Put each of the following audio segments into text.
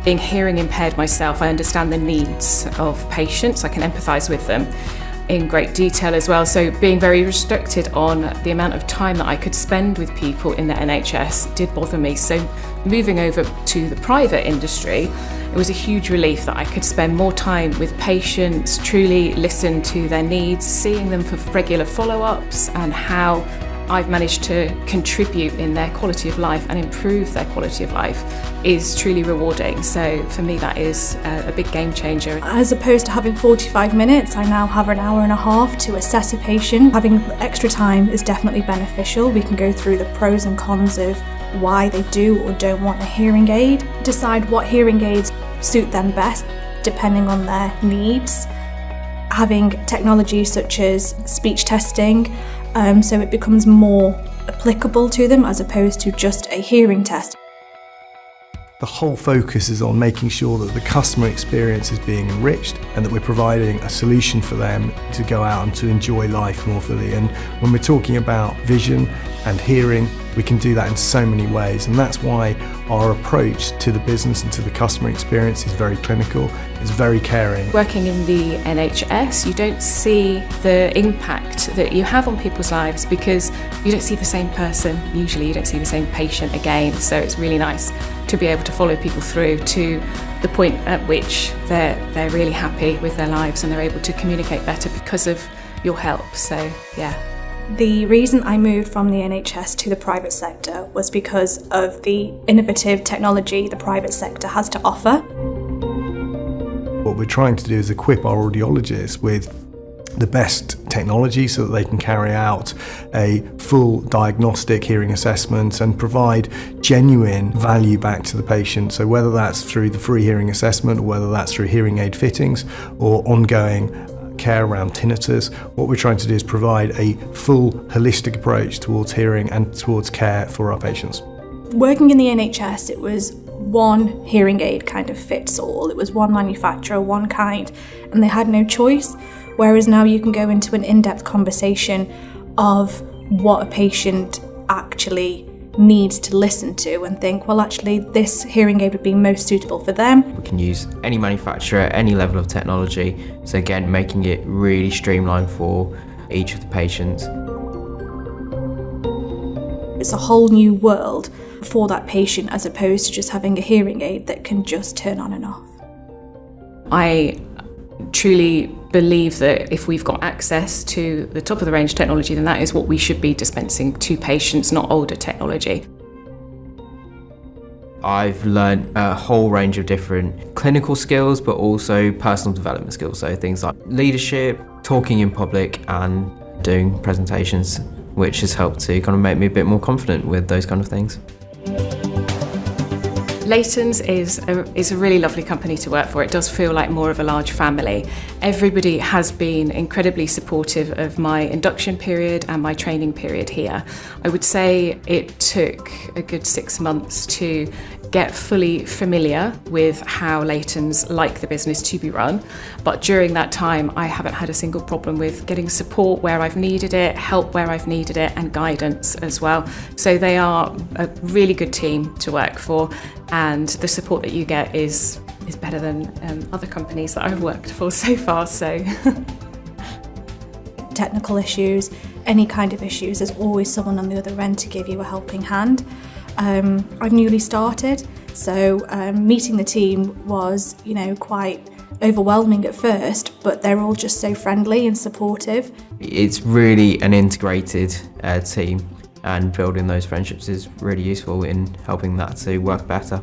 Being hearing impaired myself, I understand the needs of patients. I can empathise with them in great detail as well. So being very restricted on the amount of time that I could spend with people in the NHS did bother me. So moving over to the private industry, it was a huge relief that I could spend more time with patients, truly listen to their needs, seeing them for regular follow-ups, and how I've managed to contribute in their quality of life and improve their quality of life is truly rewarding. So for me, that is a big game changer. As opposed to having 45 minutes, I now have an hour and a half to assess a patient. Having extra time is definitely beneficial. We can go through the pros and cons of why they do or don't want a hearing aid, decide what hearing aids suit them best depending on their needs. Having technology such as speech testing, so it becomes more applicable to them as opposed to just a hearing test. The whole focus is on making sure that the customer experience is being enriched and that we're providing a solution for them to go out and to enjoy life more fully. And when we're talking about vision and hearing, we can do that in so many ways, and that's why our approach to the business and to the customer experience is very clinical, it's very caring. Working in the NHS, you don't see the impact that you have on people's lives because you don't see the same person. Usually you don't see the same patient again, so it's really nice to be able to follow people through to the point at which they're really happy with their lives and they're able to communicate better because of your help. So yeah. The reason I moved from the NHS to the private sector was because of the innovative technology the private sector has to offer. What we're trying to do is equip our audiologists with the best technology so that they can carry out a full diagnostic hearing assessment and provide genuine value back to the patient. So whether that's through the free hearing assessment or whether that's through hearing aid fittings or ongoing care around tinnitus, what we're trying to do is provide a full holistic approach towards hearing and towards care for our patients. Working in the NHS, it was one hearing aid kind of fits all. It was one manufacturer, one kind, and they had no choice. Whereas now you can go into an in-depth conversation of what a patient actually needs to listen to and think, well, actually this hearing aid would be most suitable for them. We can use any manufacturer, any level of technology, so again making it really streamlined for each of the patients. It's a whole new world for that patient as opposed to just having a hearing aid that can just turn on and off. I truly believe that if we've got access to the top of the range technology, then that is what we should be dispensing to patients, not older technology. I've learned a whole range of different clinical skills, but also personal development skills. So things like leadership, talking in public and doing presentations, which has helped to kind of make me a bit more confident with those kind of things. Leightons is a really lovely company to work for. It does feel like more of a large family. Everybody has been incredibly supportive of my induction period and my training period here. I would say it took a good 6 months to get fully familiar with how Leightons like the business to be run. But during that time, I haven't had a single problem with getting support where I've needed it, help where I've needed it, and guidance as well. So they are a really good team to work for, and the support that you get is better than other companies that I've worked for so far. So technical issues, any kind of issues, there's always someone on the other end to give you a helping hand. I've newly started, so meeting the team was, quite overwhelming at first, but they're all just so friendly and supportive. It's really an integrated team, and building those friendships is really useful in helping that to work better.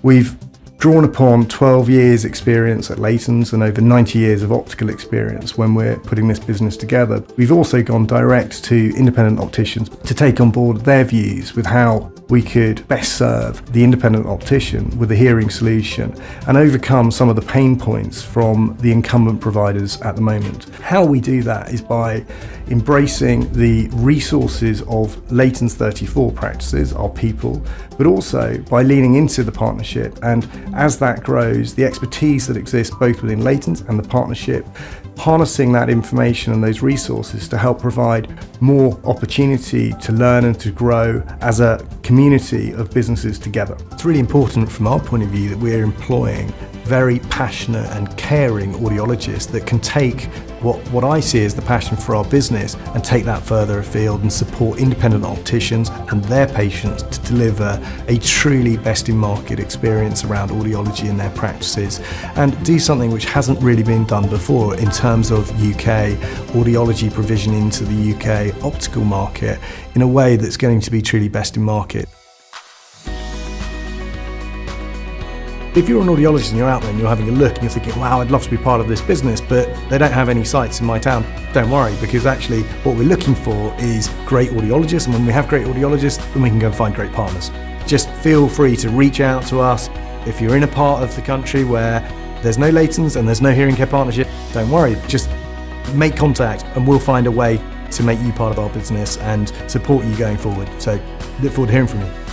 We've drawn upon 12 years experience at Leightons and over 90 years of optical experience when we're putting this business together. We've also gone direct to independent opticians to take on board their views with how we could best serve the independent optician with a hearing solution and overcome some of the pain points from the incumbent providers at the moment. How we do that is by embracing the resources of Leightons 34 practices, our people, but also by leaning into the partnership, and as that grows, the expertise that exists both within Leightons and the partnership harnessing that information and those resources to help provide more opportunity to learn and to grow as a community of businesses together. It's really important from our point of view that we're employing very passionate and caring audiologists that can take what I see as the passion for our business and take that further afield and support independent opticians and their patients to deliver a truly best-in-market experience around audiology in their practices and do something which hasn't really been done before in terms of UK audiology provision into the UK optical market in a way that's going to be truly best-in-market. If you're an audiologist and you're out there and you're having a look and you're thinking, wow, I'd love to be part of this business, but they don't have any sites in my town, don't worry, because actually what we're looking for is great audiologists, and when we have great audiologists, then we can go and find great partners. Just feel free to reach out to us. If you're in a part of the country where there's no Leightons and there's no hearing care partnership, don't worry, just make contact and we'll find a way to make you part of our business and support you going forward. So look forward to hearing from you.